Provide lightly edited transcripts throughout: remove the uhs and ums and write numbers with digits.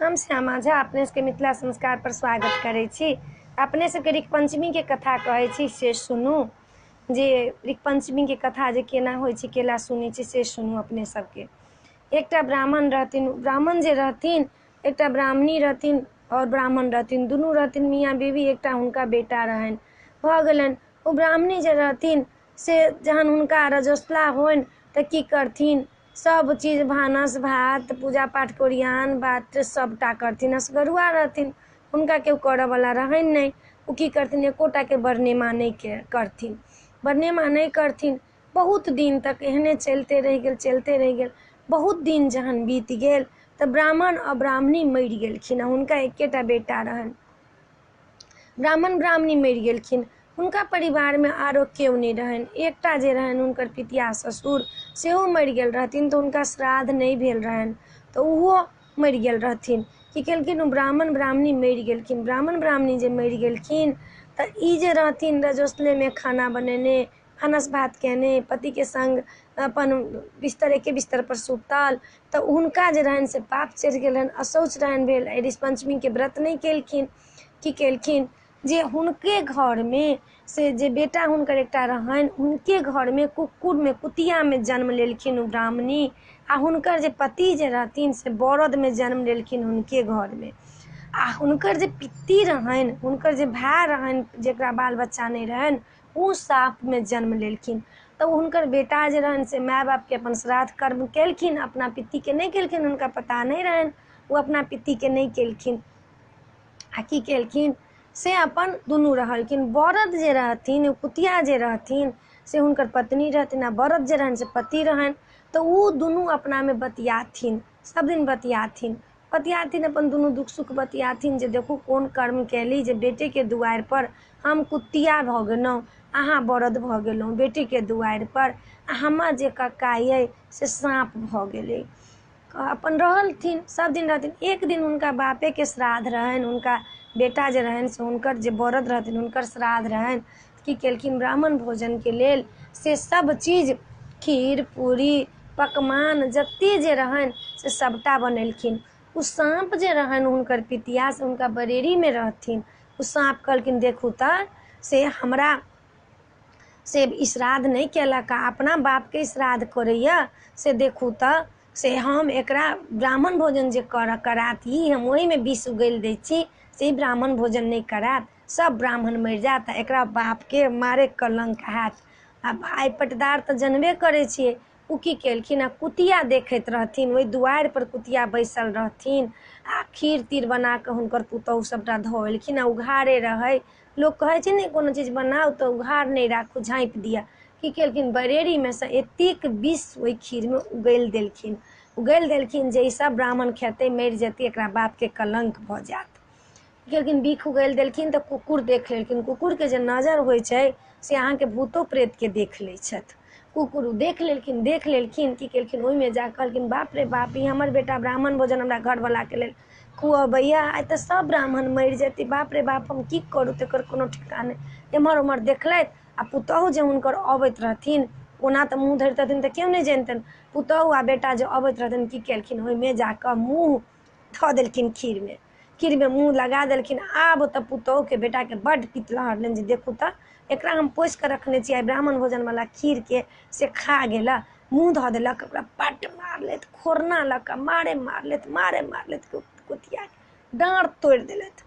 हम श्यामा झा अपने सबके मिथिला संस्कार पर स्वागत करै छी। अपने सबके ऋख पंचमी के कथा कहै छी से सुनू। जे ऋख पंचमी के कथा जे केना होइ छै केला सुनै छी से सुनू अपने सबके। एकटा ब्राह्मण रहथिन, ब्राह्मण जे रहथिन एकटा ब्राह्मणी रहथिन और ब्राह्मण रहथिन, दुनू रहथिन मियाँ बीवी। एकटा हुनका बेटा रहनि, भऽ गेलनि। ओ ब्राह्मणी जे रहथिन से जहन हुनका रजस्वला होनि तऽ की करथिन, सब चीज भानस भात पूजा पाठ के ओरियान बात सबटा करथिन। असगरुआ रहथिन, हुनका केओ करऽ वाला रहनि नहीं। ओ की करथिन, एकोटा के बरनेमा नहीं करथिन, बरनेमा नहीं करथिन। बहुत दिन तक एहने चलते रहि गेल। बहुत दिन जहन बीत गेल तऽ ब्राह्मण और ब्राह्मणी मरि गेलखिन। हुनका एकेटा बेटा रहनि, ब्राह्मण ब्राह्मणी मरि गेलखिन। हुनका परिवार में आरो केओ नहीं रहनि। एकटा जे रहनि हुनकर पितिया ससुर सेहो मरि गेल रहथिन तऽ हुनका श्राद्ध नहीं भेल रहनि तऽ उहो मरि गेल रहथिन। की केलखिन, ब्राह्मण ब्राह्मणी मरि गेलखिन। ब्राह्मण ब्राह्मणी जे मरि गेलखिन तऽ ई जे रहथिन रजस्वले में खाना बनेने, भानस भात केने, पति के संग अपन एके बिस्तर पर सुतल, तऽ हुनका जे रहनि से पाप चढ़ि गेल रहनि, अशौच रहनि भेल। ऋष पंचमी के व्रत नहीं केलखिन। की केलखिन जे हुनके घर में से जे बेटा हुनकर एकटा रहनि, हुनके घर में कुक्कुर में कुतिया में जन्म लेलखिन ओ ब्राह्मणी। आ हुनकर जे पति जे रहथिन से बरद में जन्म लेलखिन हुनके घर में। आ हुनकर जे पित्ती रहनि, हुनकर जे भाय रहनि जेकरा बाल बच्चा नहीं रहनि, उ साप में जन्म लेलखिन। तऽ हुनकर बेटा जे रहनि से माय बाप के अपन श्राद्ध कर्म केलखिन, अपना पित्ती के नहीं केलखिन। हुनका पता नहीं रहनि, वो अपना पित्ती के नहीं केलखिन। आ की केलखिन से अपन दुनू रहलखिन। बरद जे रहथिन, कुतिया जे रहथिन से हुनकर पत्नी रहथिन, आ बरद जे रहनि से पति रहनि। तऽ उ दुनू अपना में बतियाथिन, सब दिन बतियाथिन अपन दुनू दुख सुख बतियाथिन। जे देखू कोन कर्म कैली जे बेटे के दुआरि पर हम कुतिया भऽ गेलहुँ, अहाँ बरद भऽ गेलहुँ बेटे के दुआरि पर। आ हमर जे कक्का ये से साँप भऽ गेलै। अपन रहलथिन, सब दिन रहथिन। एक दिन हुनका बापे के श्राद्ध रहनि, हुनका बेटा जे रहनि से हुनकर जे बरद रहथिन हुनकर श्राद्ध रहनि। की केलखिन, ब्राह्मण भोजन के लेल से सब चीज खीर पूरी पकवान जते जे रहनि से सबटा बनेलखिन। उ साँप जे रहनि हुनकर पितिया से हुनका बरेरी में रहथिन। उ साँप कहलखिन, देखू तऽ से हमरा से श्राद्ध नहीं केलक, अपना बाप के श्राद्ध करैया से देखू तऽ से हम एकरा ब्राह्मण भोजन जे करात हम ओही में विष उगैल दै छी, से ब्राह्मण भोजन नहीं करात, सब ब्राह्मण मरि जात, एकरा बाप के मारे कलंक हैत। आ भाई पटदार तऽ जनबे करे छिए। उ की केलखिन, कुतिया देखैत रहथिन, ओहि दुआरि पर कुतिया बैसल रहथिन। आ खीर तीर बना कऽ हुनकर पुतौह सबटा धऽ एलखिन। आ उघारे रहै, लोग कहै छै ने कोनो चीज बनाउ तऽ उघार नहीं राखू, झाँपि दिया। की केलखिन, बरेरी में से एतेक विष ओहि खीर में उगैल देलखिन जे ई सब ब्राह्मण खेतै मरि जेतै, एकरा बाप के कलंक भऽ जायत। की केलखिन, बीख उगैल देलखिन तऽ कुकुर देख लेलखिन। कुकुर के जे नजर होइ छै से अहाँ के भूतो प्रेत के देख लै छथि। कुकुर देख लेलखिन। की केलखिन, ओहि में जा कहलखिन, बाप रे बाप, ई हमर बेटा ब्राह्मण भोजन हमरा घरवाला के लेल खुअबैया, आइ तऽ सब ब्राह्मण मरि जेतै, बाप रे बाप हम की करू, तेकर कोनो ठिकाना नहीं। एम्हर ओम्हर देखलथि। आ पुतौह जे हुनकर अबैत रहथिन, ओना तऽ मुँह धरैत रहथिन तऽ केओ नहीं जनितनि। पुतौह आ बेटा जे अबैत रहथिन की केलखिन, ओहि में जाकऽ मुँह धऽ देलखिन खीर में मुँह लगा देलखिन। आब तऽ पुतौह के बेटा के बड्ड पित्त लहरलनि जे देखू तऽ एकरा हम पोछि कऽ रखने छी, आइ ब्राह्मण भोजन वाला खीर के से खा गेला। मुँह धऽ देलक, ओकरा बड्ड मारलथि, खोरना लऽ कऽ मारे मारलथि कुतिया के डाँड़ तोड़ि देलथि।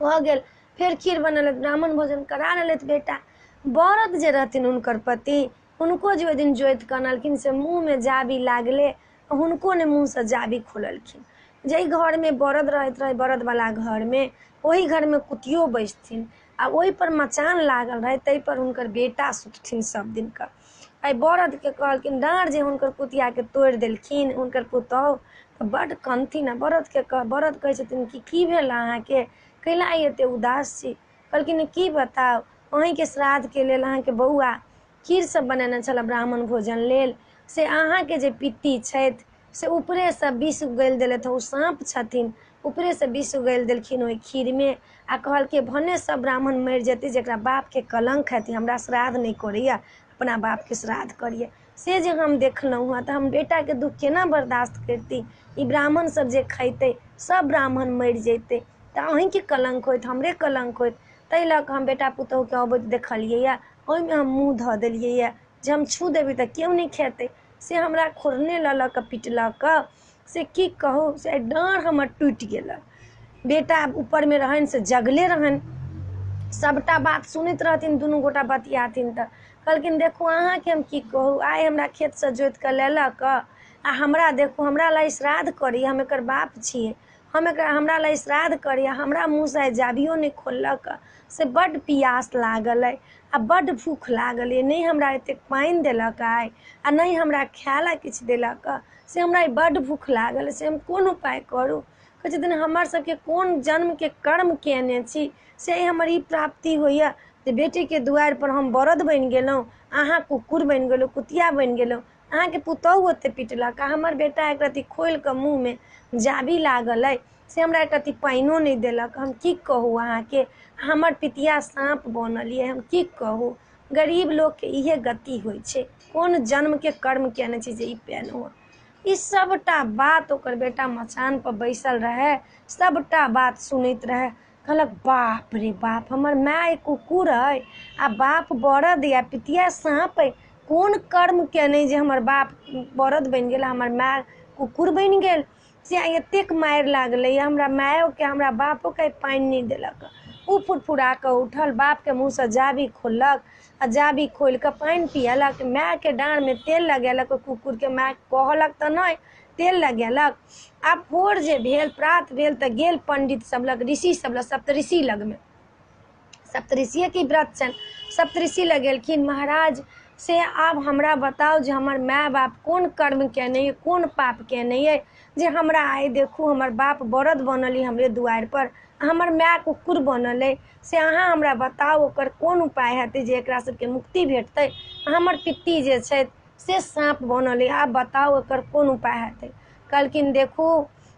भऽ गेल। फेर खीर बनेलथि, ब्राह्मण भोजन करा लेलथि बेटा। बरद जे रहथिन हुनकर पति, हुनको जे ओहि दिन जोइत कऽ अनलखिन से मुँह में जाबी लागले, हुनको ने मुँह से जाबी खोललखिन। जहि घर में बरद रहैत रहे, बरद वाला घर में, ओही घर में कुतियो बैसथिन। आ ओहि पर मचान लागल रहे, तै पर हुनकर बेटा सुतथिन सब दिन का। आई बरद के कहलखिन, डाँड़ जे हुनकर कुतिया के तोड़ि देलखिन हुनकर पुतौह, तऽ बड्ड कनथिन। आ बरद कहै छथिन कि की भेल अहाँके, कैला एते उदास छी। कहलखिन, की बताउ, अहीं के श्राद्ध के लेल अहाँ के बौआ खीर सब बनेने छल ब्राह्मण भोजन लेल, से अहाँ के जे पित्ती छथि से ऊपरे से विष उगैल देलथि। ओ साँप छथिन, ऊपरे से विष उगैल देलखिन ओहि खीर में। आ कहलकै भने सब ब्राह्मण मरि जेतै, जेकरा बाप के कलंक हेतै, हमरा श्राद्ध नहीं करैया, अपना बाप के श्राद्ध करिए। से जे हम देखलहुँ हँ तऽ हम बेटाके दुख केना बर्दाश्त करती। ई ब्राह्मण सब जे खैतै सब ब्राह्मण मरि जैतै तऽ अहीँके कलंक होइत, हमरे कलंक होइत। ताहि लऽ कऽ हम बेटा पुतहुके अबैत देखलियैए, ओहिमे हम मुँह धऽ देलियैए जे हम छू देबै तऽ केओ नहि खेतै। से हमरा खोरने लऽ कऽ पिटलक, से की कहू, से डाँढ़ हमर टूटि गेल। बेटा ऊपरमे रहनि से जगले रहनि, सबटा बात सुनैत रहथिन, दुनू गोटा बतियाथिन तऽ कहलखिन देखू अहाँके हम की कहू, आइ हमरा खेतसँ जोति कऽ लेलक आ हमरा देखू, हमरा लए श्राद्ध करी, हम एकर बाप छियै, हमरा लए श्राद्ध करी आ हमरा मुँहसँ आइ जाबियो नहि खोललक। से बड्ड पियास लागल अइ आ बड्ड भूख लागल अइ, नहि हमरा एतेक पानि देलक आइ आ नहि हमरा खाय लए किछु देलक। से हमरा बड्ड भूख लागल, से हम कोन उपाय करू। कहै छथिन हमर सबके कोन जन्मके कर्म केने छी से हमर ई प्राप्ति होइए जे बेटीके दुआरि पर हम बरद बनि गेलहुँ, अहाँ कुकुर बनि गेलहुँ, कुतिया बनि गेलहुँ। अहाँके पुतहु ओते पिटलक आ हमर बेटा एक रत्ती खोलि कऽ मुँहमे जाबी लागल अइ, से हमरा एक रत्ती पानिओ नहि देलक। हम की कहू अहाँके, हमर पितिया साँप बनल अइ, हम की कहू। गरीब लोकके इहे गति होइ छै, कोन जन्मके कर्म केने छी जे ई पेलहुँ। ई सबटा बात ओकर बेटा मचान पर बैसल रहे, सबटा बात सुनैत रहे। कहलक बाप रे बाप, हमर माय कुकुर अइ आ बाप बरद या पितिया साँप अइ, कोन कर्म केने जे हमर बाप बरद बनि गेल, हमर माय कुकुर बनि गेल। से एतेक मारि लागलै हमरा मायोके, हमरा बापोके पानि नहि देलक। ओ फुरफुरा कऽ उठल, बापके मुँहसँ जाबी खोललक आ जाबी खोलि कऽ पानि पियलक, मायके डाँढ़मे तेल लगेलक, कुकुरके माय कहलक तऽ नहि, तेल लगेलक। आब भोर जे भेल, प्रात भेल तऽ गेल पंडित सब लग, ऋषि सब लग, सप्तऋषि लगमे, सप्तऋषिके ई व्रत छनि, सप्तऋषि लग गेलखिन। महाराज से आब हमरा बताउ जे हमर माय बाप कोन कर्म केने अइ, कोन पाप केने अइ जे हमरा आइ देखू हमर बाप बरद बनल अइ हमरे दुआरि पर, हमर माय कुकुर बनल अइ। से अहाँ हमरा बताउ ओकर कोन उपाय हेतै जे एकरा सबके मुक्ति भेटतै। हमर पित्ती जे छथि से साँप बनल अइ, आब बताउ एकर कोन उपाय हेतै। कहलखिन देखू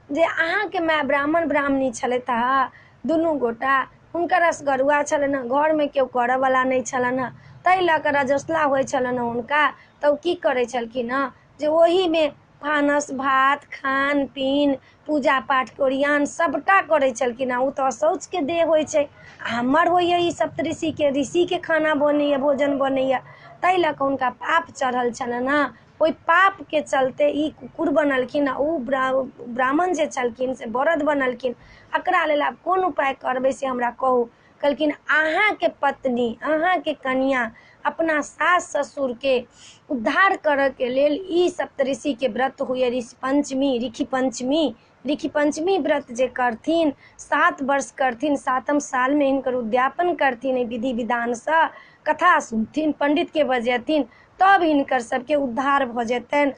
जे अहाँके माय ब्राह्मण ब्राह्मणी छलथि हँ दुनू गोटा, हुनकर असगरुआ छलनि हँ, घरमे केओ करऽवला नहि छलनि हँ, ताहि लऽ कऽ रजस्वला होइ छलनि हँ हुनका। तऽ ओ की करै छलखिन हँ जे ओहीमे भानस भात खान पीन पूजा पाठ ओरियान सबटा करै छलखिन हँ। ओ तऽ शौचके देह होइ छै, हमर होइए ई सप्तऋषिके, ऋषिके खाना बनैए, भोजन बनैए, ताहि लऽ कऽ हुनका पाप चढ़ल छलनि हँ। ओहि पापके चलते ई कुकुर बनलखिन आ ओ ब्राह्मण जे छलखिन से बरद बनलखिन। एकरा लेल आब कोन उपाय करबै से हमरा कहू। कहलखिन अहाँके पत्नी, अहाँके कन्या अपना सास ससुरके उद्धार करऽके लेल ई सप्तऋषिके व्रत होइए, ऋषि पंचमी, ऋखी पंचमी व्रत जे करथिन, 7 वर्ष करथिन, 7म सालमे हिनकर उद्यापन करथिन, विधि विधानसँ कथा सुनथिन, पंडितके बजेथिन, तब हिनकर सबके उद्धार भऽ जेतनि।